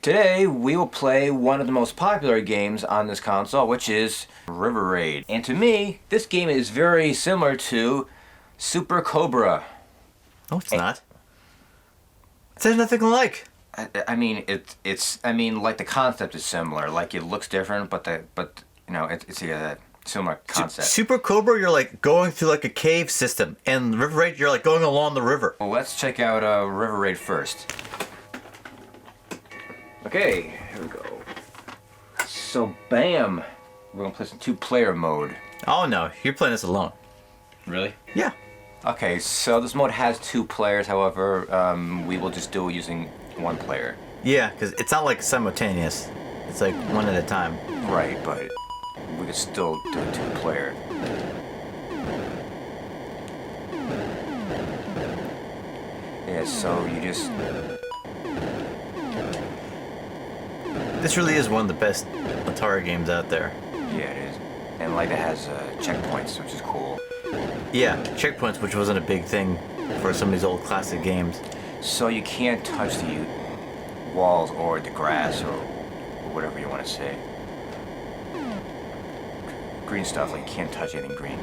Today, we will play one of the most popular games on this console, which is River Raid. And to me, this game is very similar to Super Cobra. No, it's not. There's nothing alike. I mean, like the concept is similar. Like it looks different, but it's a similar concept. Super Cobra, you're like going through like a cave system, and River Raid, you're like going along the river. Well, let's check out River Raid first. Okay, here we go. So, bam! We're gonna play some two-player mode. Oh no, you're playing this alone. Really? Yeah. Okay, so this mode has 2 players, however, we will just do it using 1 player. Yeah, because it's not like simultaneous. It's like one at a time. Right, but we could still do a 2-player. Yeah, so you just... This really is one of the best Atari games out there. Yeah, it is. And like it has checkpoints, which is cool. Yeah, checkpoints, which wasn't a big thing for some of these old classic games. So you can't touch the walls or the grass or whatever you want to say. Green stuff, like you can't touch anything green.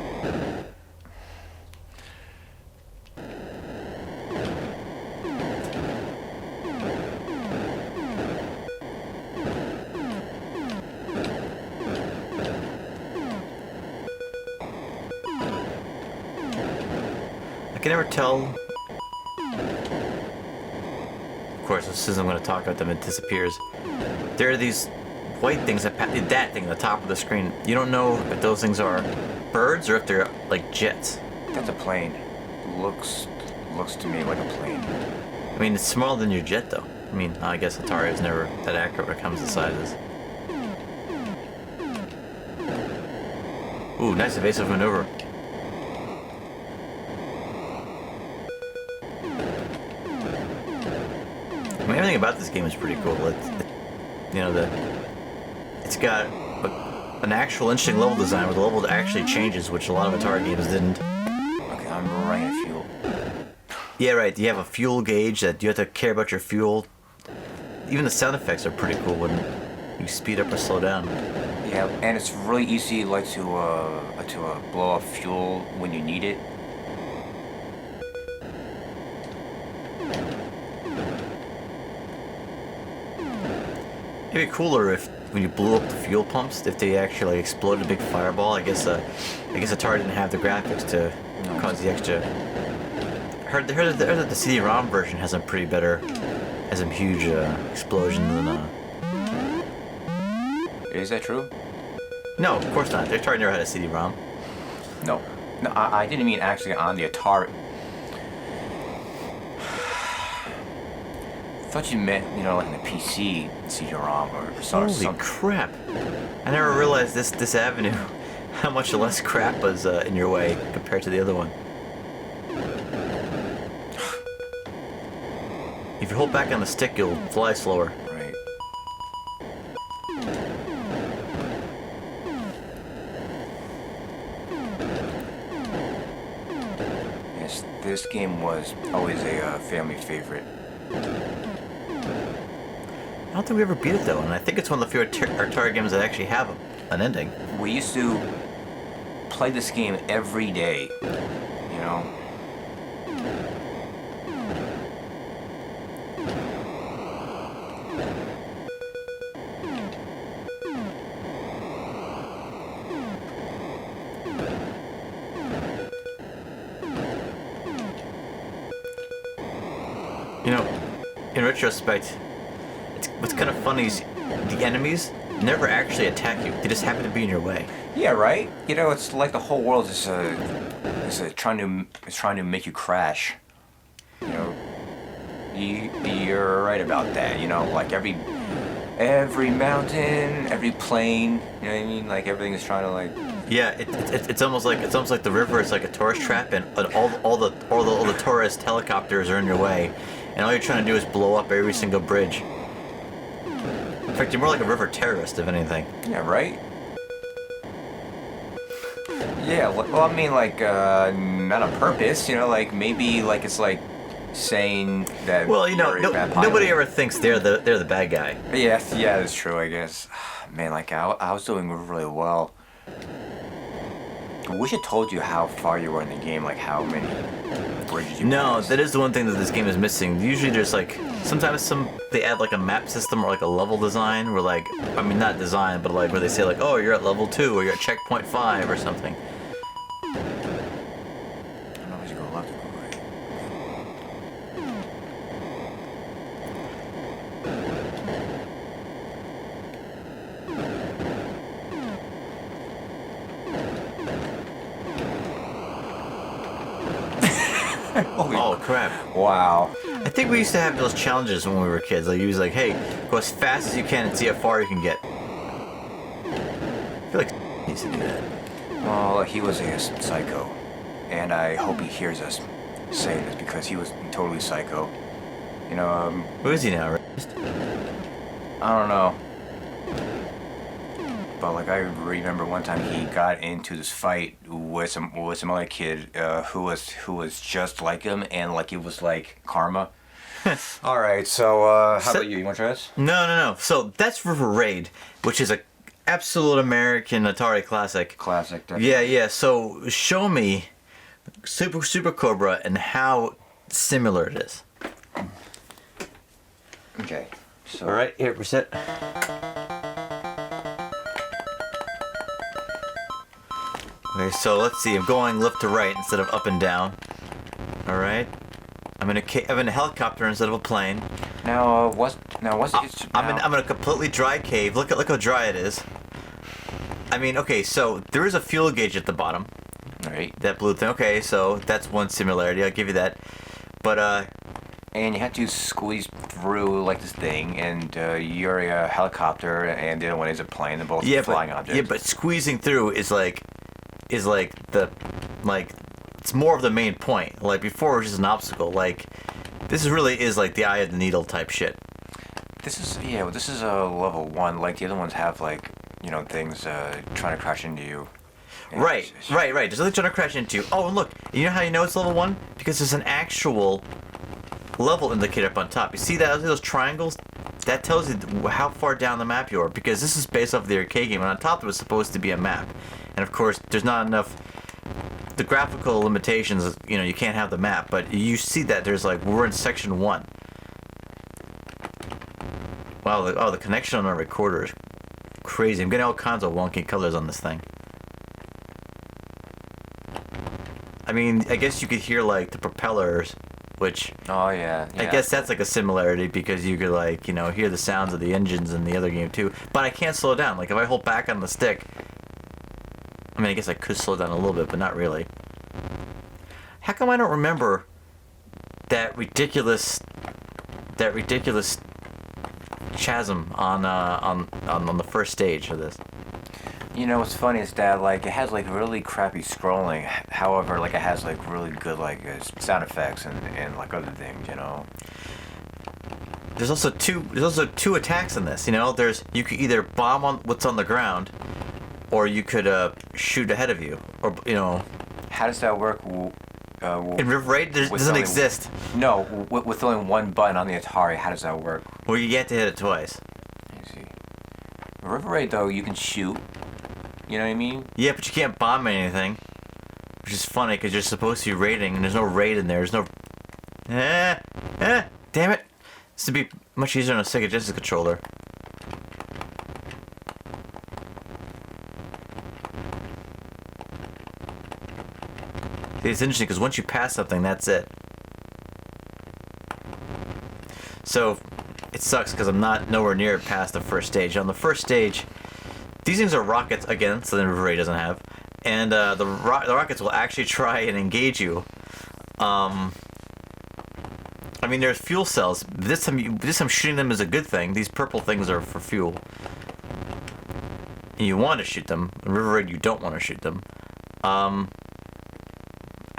I can never tell. Of course, as soon as I'm going to talk about them, it disappears. There are these white things that thing at the top of the screen. You don't know if those things are birds or if they're like jets. That's a plane. Looks to me like a plane. I mean, it's smaller than your jet, though. I mean, I guess Atari is never that accurate when it comes to sizes. Ooh, nice evasive maneuver. I mean, everything about this game is pretty cool. It's got an actual interesting level design where the level actually changes, which a lot of Atari games didn't. Okay, I'm running out of fuel. Yeah, right. You have a fuel gauge that you have to care about your fuel. Even the sound effects are pretty cool when you speed up or slow down. Yeah, and it's really easy, like to blow off fuel when you need it. It'd be cooler if when you blew up the fuel pumps, if they actually exploded a big fireball. I guess Atari didn't have the graphics to cause the extra. I heard that the CD-ROM version has some pretty better, has some huge explosions than. Is that true? No, of course not. Atari never had a CD-ROM. No, I didn't mean actually on the Atari. I thought you meant, like in the PC CD-ROM or something. Holy crap! I never realized this avenue, how much less crap was in your way compared to the other one. If you hold back on the stick, you'll fly slower. Right. Yes, this game was always a family favorite. I don't think we ever beat it though, and I think it's one of the few Atari games that actually have an ending. We used to play this game every day, you know? In retrospect, what's kind of funny is the enemies never actually attack you. They just happen to be in your way. Yeah, right? It's like the whole world is trying to make you crash. You're right about that. Like every mountain, every plane. You know what I mean? Like everything is trying to like. Yeah, it's almost like the river is like a tourist trap, and all the tourist helicopters are in your way, and all you're trying to do is blow up every single bridge. In fact, you're more like a river terrorist, if anything. Yeah, right? Yeah, well, I mean, like, not on purpose, like, maybe, like, it's like saying that. Well, you know, you're a bad pilot. nobody ever thinks they're the bad guy. Yeah, yeah, that's true. I guess. Man, like I was doing really well. I wish it told you how far you were in the game, like how many bridges you No, passed. that is the one thing that this game is missing. Usually there's like, sometimes they add like a map system or like a level design where like, I mean not design, but like where they say like, oh, you're at level 2 or you're at checkpoint 5 or something. I don't know if you go left or go right. Oh crap. Wow. I think we used to have those challenges when we were kids. Like he was like, hey, go as fast as you can and see how far you can get. I feel like needs to do that. Well, he was a psycho, and I hope he hears us say this because he was totally psycho. You know, Who is he now, right? I don't know. But like I remember one time he got into this fight with some other kid who was just like him, and like it was like karma. All right, so how about you? You want to try this? No. So that's River Raid, which is a absolute American Atari classic. Classic. Definitely. Yeah. So show me Super Cobra and how similar it is. Okay. So. All right, here, reset. Okay, so let's see. I'm going left to right instead of up and down. All right. I'm in a helicopter instead of a plane. Now what's I'm in a completely dry cave. Look how dry it is. I mean, okay, so there is a fuel gauge at the bottom. Right. That blue thing. Okay, so that's one similarity. I'll give you that. But and you have to squeeze through like this thing, and you're a helicopter, and the other one is a plane. They're both flying objects. yeah, but squeezing through is like it's more of the main point. Like before, it was just an obstacle. Like this really is like the eye of the needle type shit. This is a level 1. Like the other ones have like things trying to crash into you. And Right. There's nothing trying to crash into you. Oh, and look, you know how you know it's level 1? Because there's an actual level indicator up on top. You see that those triangles? That tells you how far down the map you are, because this is based off the arcade game, and on top it was supposed to be a map. And of course, there's not enough. The graphical limitations, you can't have the map, but you see that there's like we're in section 1. Wow, the connection on our recorder is crazy. I'm getting all kinds of wonky colors on this thing. I mean, I guess you could hear like the propellers, which Oh yeah. I guess that's like a similarity because you could like, hear the sounds of the engines in the other game too. But I can't slow down. Like if I hold back on the stick, I mean, I guess I could slow down a little bit, but not really. How come I don't remember that ridiculous chasm on the first stage of this? What's funny is that like it has like really crappy scrolling. However, like it has like really good like sound effects and like other things. There's also two attacks in this. You could either bomb on what's on the ground, or you could shoot ahead of you, or How does that work? In River Raid, doesn't exist. No, with only one button on the Atari, how does that work? Well, you get to hit it twice. Let me see. River Raid though, you can shoot. You know what I mean? Yeah, but you can't bomb anything, which is funny because you're supposed to be raiding, and there's no raid in there. There's no. Damn it! This would be much easier on a Sega Genesis controller. It's interesting because once you pass something, that's it. So it sucks because I'm not nowhere near past the first stage. On the first stage, these things are rockets again, so the River Raid doesn't have, and the rockets will actually try and engage you. I mean, there's fuel cells. This time shooting them is a good thing. These purple things are for fuel. And you want to shoot them. In River Raid, you don't want to shoot them. I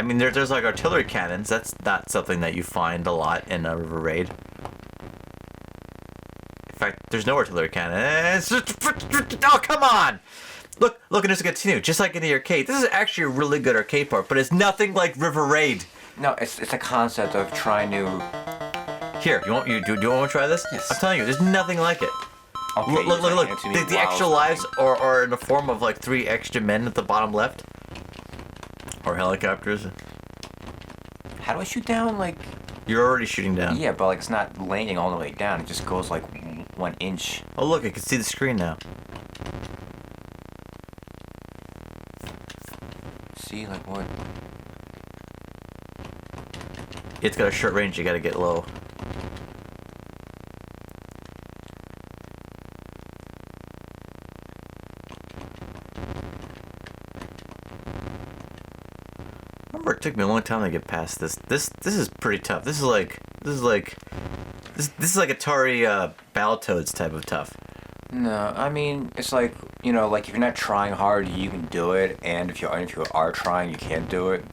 mean, there's like artillery cannons. That's not something that you find a lot in River Raid. In fact, there's no artillery cannon. It's just, oh, come on! Look, and just continue. Just like in the arcade. This is actually a really good arcade part, but it's nothing like River Raid. No, it's a concept of trying to. Here, do you want to try this? Yes. I'm telling you, there's nothing like it. Okay, Look. The extra lives are in the form of like 3 extra men at the bottom left. Or helicopters. How do I shoot down? Like. You're already shooting down. Yeah, but like it's not landing all the way down. It just goes like 1 inch. Oh look, I can see the screen now. See, like what? It's got a short range. You got to get low. It took me a long time to get past this. This is pretty tough. This is like Atari Battletoads type of tough. No, I mean it's like like if you're not trying hard, you can do it, and if you are trying, you can't do it.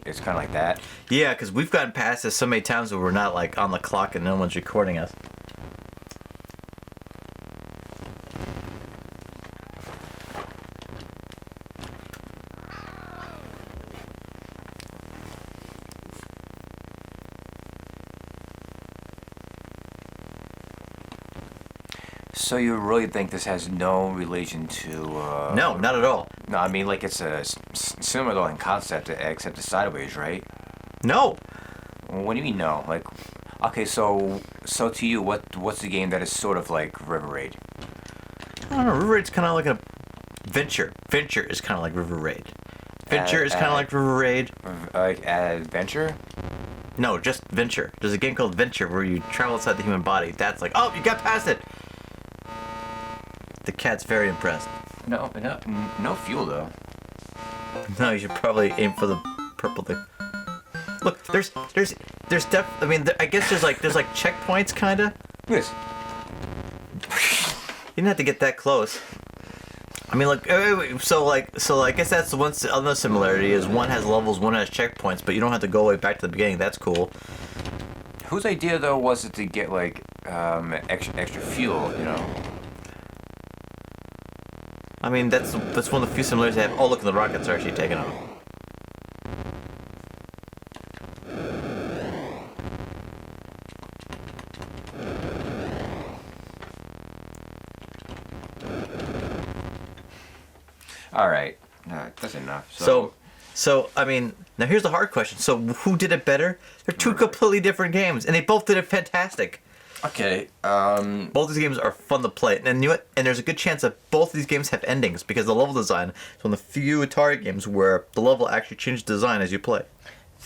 It's kind of like that. Yeah, because we've gotten past this so many times where we're not like on the clock and no one's recording us. So you really think this has no relation to? No, not at all. No, I mean like it's a similar in concept, except it's sideways, right? No. What do you mean no? Like, okay, so to you, what's the game that is sort of like River Raid? I don't know. River Raid's kind of like a Venture. Venture is kind of like River Raid. Venture is kind of like River Raid. Like Adventure? No, just Venture. There's a game called Venture where you travel inside the human body. That's like, oh, you got past it. The cat's very impressed. No fuel though. No, you should probably aim for the purple thing. Look, there's I mean, I guess there's like checkpoints, kinda. Yes. You didn't have to get that close. I mean, like, so I guess that's the one other similarity is one has levels, one has checkpoints, but you don't have to go way back to the beginning. That's cool. Whose idea though was it to get like extra fuel? I mean, that's one of the few similarities I have. Oh, look, the rockets are actually taking off. All right, no, that's enough. So I mean, now here's the hard question. So who did it better? They're 2 completely different games, and they both did it fantastic. Okay. Both these games are fun to play, and there's a good chance that both of these games have endings because the level design is one of the few Atari games where the level actually changes design as you play.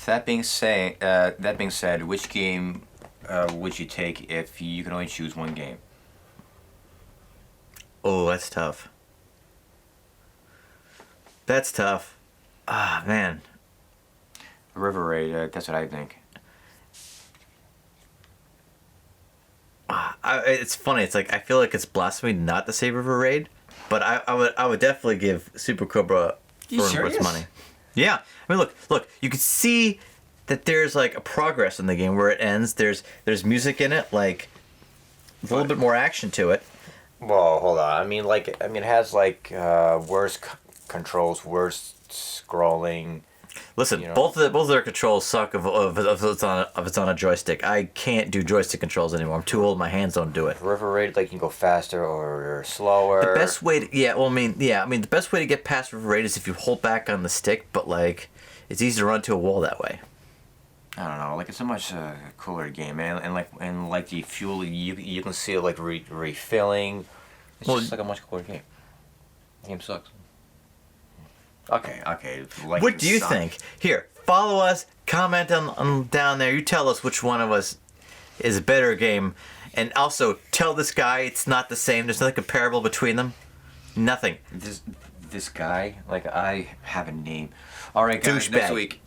That being said, which game would you take if you can only choose one game? Oh, that's tough. That's tough. Ah, man. River Raid. That's what I think. It's funny. It's like I feel like it's blasphemy not to say River Raid, but I would definitely give Super Cobra for money. Yeah, I mean look, you can see that there's like a progress in the game where it ends. There's music in it, like a little bit more action to it. Well, hold on. I mean, it has like worse controls, worse scrolling. Listen, both of their controls suck if it's on a joystick. I can't do joystick controls anymore. I'm too old. My hands don't do it. River Raid, like you can go faster or slower. The best way to, the best way to get past River Raid is if you hold back on the stick, but like it's easy to run to a wall that way. I don't know. Like it's a much cooler game, and like the fuel, you can see it like refilling. It's just like a much cooler game. The game sucks. Okay. Like what do you think? Here, follow us, comment on down there. You tell us which one of us is a better game, and also tell this guy it's not the same. There's nothing comparable between them. Nothing. This guy, like I have a name. All right, guys. Douchebag. Next week.